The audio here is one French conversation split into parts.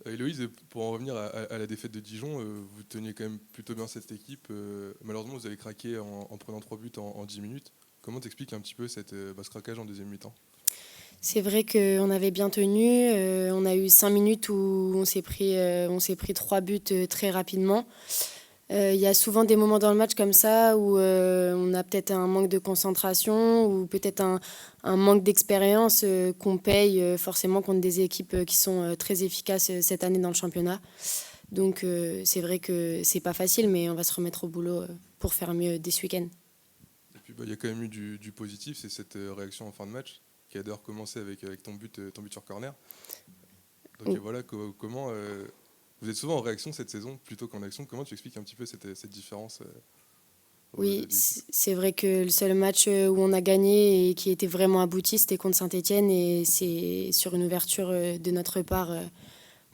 Héloïse, pour en revenir à la défaite de Dijon, vous teniez quand même plutôt bien cette équipe. Malheureusement, vous avez craqué en prenant 3 buts en 10 minutes. Comment t'expliques un petit peu ce craquage en deuxième mi-temps? C'est vrai qu'on avait bien tenu. On a eu 5 minutes où on s'est pris 3 buts très rapidement. Il y a souvent des moments dans le match comme ça où on a peut-être un manque de concentration ou peut-être un manque d'expérience qu'on paye forcément contre des équipes qui sont très efficaces cette année dans le championnat. Donc c'est vrai que c'est pas facile, mais on va se remettre au boulot pour faire mieux dès ce week-end. Et puis il y a quand même eu du positif, c'est cette réaction en fin de match qui a d'ailleurs commencé avec ton but sur corner. Donc voilà, comment vous êtes souvent en réaction cette saison plutôt qu'en action. Comment tu expliques un petit peu cette différence Oui, des équipes? c'est vrai que le seul match où on a gagné et qui était vraiment abouti, c'était contre Saint-Étienne et c'est sur une ouverture de notre part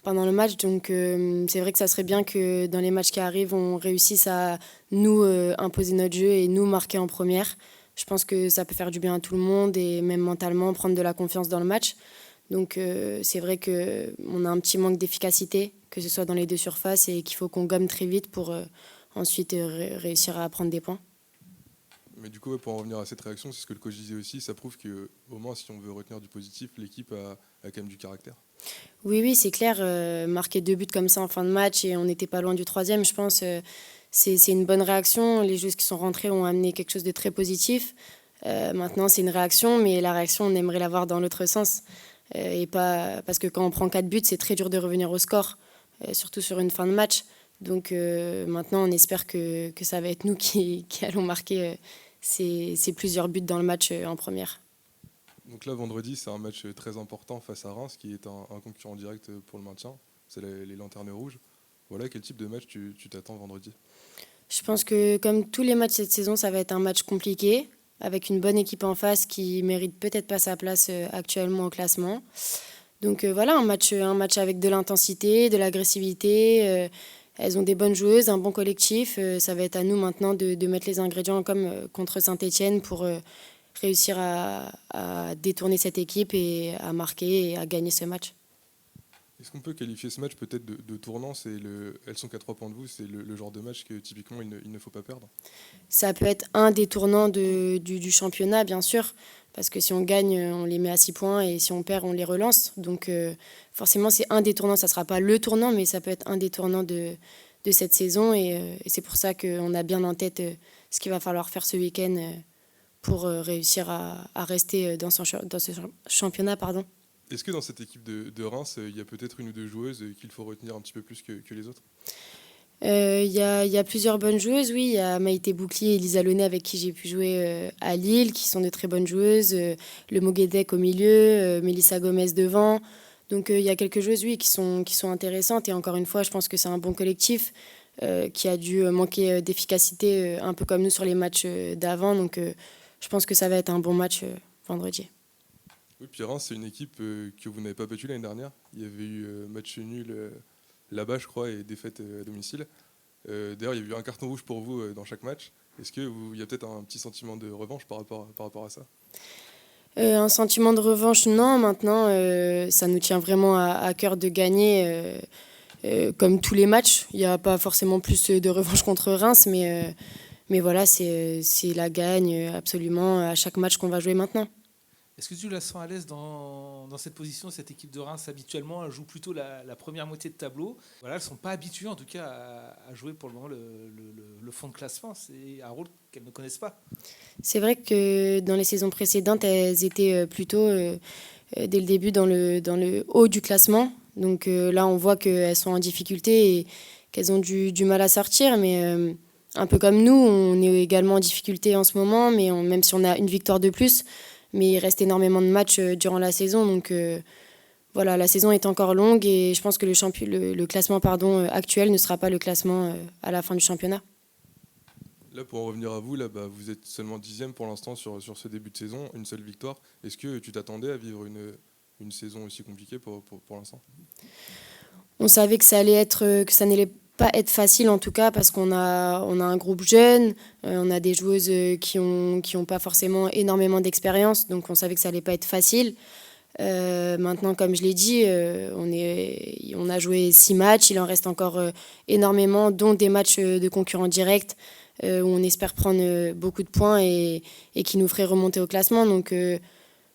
pendant le match. Donc c'est vrai que ça serait bien que dans les matchs qui arrivent, on réussisse à nous imposer notre jeu et nous marquer en première. Je pense que ça peut faire du bien à tout le monde et même mentalement prendre de la confiance dans le match. Donc c'est vrai qu'on a un petit manque d'efficacité, que ce soit dans les deux surfaces et qu'il faut qu'on gomme très vite pour ensuite réussir à prendre des points. Mais du coup, ouais, pour en revenir à cette réaction, c'est ce que le coach disait aussi, ça prouve que au moins si on veut retenir du positif, l'équipe a quand même du caractère. Oui, oui, c'est clair. Marquer 2 buts comme ça en fin de match et on n'était pas loin du troisième, je pense, c'est une bonne réaction. Les joueurs qui sont rentrés ont amené quelque chose de très positif. Maintenant, c'est une réaction, mais la réaction, on aimerait l'avoir dans l'autre sens. Et pas parce que quand on prend 4 buts, c'est très dur de revenir au score, surtout sur une fin de match. Donc maintenant, on espère que ça va être nous qui allons marquer ces plusieurs buts dans le match en première. Donc là, vendredi, c'est un match très important face à Reims, qui est un concurrent direct pour le maintien. C'est les Lanternes Rouges. Voilà, quel type de match tu t'attends vendredi? Je pense que comme tous les matchs cette saison, ça va être un match compliqué, avec une bonne équipe en face qui mérite peut-être pas sa place actuellement au classement. Donc voilà, un match avec de l'intensité, de l'agressivité. Elles ont des bonnes joueuses, un bon collectif. Ça va être à nous maintenant de mettre les ingrédients comme contre Saint-Étienne pour réussir à détourner cette équipe et à marquer et à gagner ce match. Est-ce qu'on peut qualifier ce match peut-être de tournant? Elles sont qu'à 3 points de vous, c'est le genre de match que typiquement il ne faut pas perdre. Ça peut être un des tournants du championnat, bien sûr, parce que si on gagne, on les met à 6 points et si on perd, on les relance. Donc forcément, c'est un des tournants. Ça ne sera pas le tournant, mais ça peut être un des tournants de cette saison. Et c'est pour ça qu'on a bien en tête ce qu'il va falloir faire ce week-end pour réussir à rester dans ce championnat. Pardon. Est-ce que dans cette équipe de Reims, il y a peut-être une ou deux joueuses qu'il faut retenir un petit peu plus que les autres? Il y a plusieurs bonnes joueuses, oui. Il y a Maïté Bouclier et Lisa Launay avec qui j'ai pu jouer à Lille, qui sont de très bonnes joueuses. Le Moguedec au milieu, Mélissa Gomez devant. Donc il y a quelques joueuses, oui, qui sont intéressantes. Et encore une fois, je pense que c'est un bon collectif qui a dû manquer d'efficacité, un peu comme nous sur les matchs d'avant. Donc je pense que ça va être un bon match vendredi. Oui, puis Reims, c'est une équipe que vous n'avez pas battue l'année dernière. Il y avait eu match nul là-bas, je crois, et défaite à domicile. D'ailleurs, il y a eu un carton rouge pour vous dans chaque match. Est-ce qu'il y a peut-être un petit sentiment de revanche par rapport à ça? Un sentiment de revanche, non. Maintenant, ça nous tient vraiment à cœur de gagner, comme tous les matchs. Il n'y a pas forcément plus de revanche contre Reims, mais voilà, c'est la gagne absolument à chaque match qu'on va jouer maintenant. Est-ce que tu la sens à l'aise dans cette position, cette équipe de Reims habituellement, elle joue plutôt la première moitié de tableau. Voilà, elles ne sont pas habituées en tout cas à jouer pour le moment le fond de classement. C'est un rôle qu'elles ne connaissent pas. C'est vrai que dans les saisons précédentes, elles étaient plutôt dès le début dans le haut du classement. Donc là, on voit qu'elles sont en difficulté et qu'elles ont du mal à sortir. Mais un peu comme nous, on est également en difficulté en ce moment, mais même si on a une victoire de plus, mais il reste énormément de matchs durant la saison. Donc voilà, la saison est encore longue et je pense que le classement actuel ne sera pas le classement à la fin du championnat. Là, pour en revenir à vous, là, vous êtes seulement 10e pour l'instant sur ce début de saison, une seule victoire. Est-ce que tu t'attendais à vivre une saison aussi compliquée pour l'instant? On savait que ça n'allait pas être facile en tout cas parce qu'on a un groupe jeune, on a des joueuses qui ont pas forcément énormément d'expérience, donc on savait que ça allait pas être facile. Maintenant, comme je l'ai dit, on a joué 6 matchs, il en reste encore énormément, dont des matchs de concurrents directs où on espère prendre beaucoup de points et qui nous ferait remonter au classement. Donc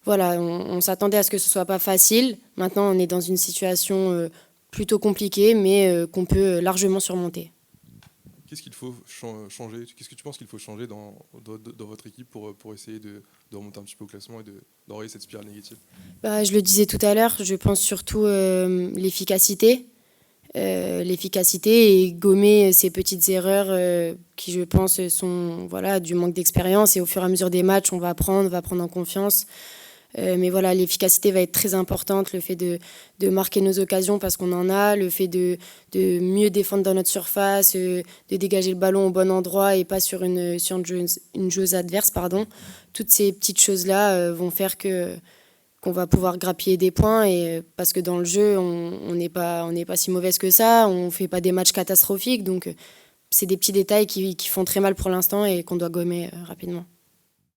voilà, on s'attendait à ce que ce soit pas facile. Maintenant, on est dans une situation plutôt compliquée, mais qu'on peut largement surmonter. Qu'est-ce qu'il faut changer? Qu'est-ce que tu penses qu'il faut changer dans votre équipe pour essayer de remonter un petit peu au classement et d'enrayer cette spirale négative? Je le disais tout à l'heure, je pense surtout l'efficacité. L'efficacité et gommer ces petites erreurs qui, je pense, sont du manque d'expérience. Et au fur et à mesure des matchs, on va prendre en confiance. Mais voilà, l'efficacité va être très importante, le fait de marquer nos occasions parce qu'on en a, le fait de mieux défendre dans notre surface, de dégager le ballon au bon endroit et pas sur une joueuse adverse. Pardon. Toutes ces petites choses-là vont faire qu'on va pouvoir grappiller des points et parce que dans le jeu, on n'est pas si mauvaise que ça, on ne fait pas des matchs catastrophiques. Donc, c'est des petits détails qui font très mal pour l'instant et qu'on doit gommer rapidement.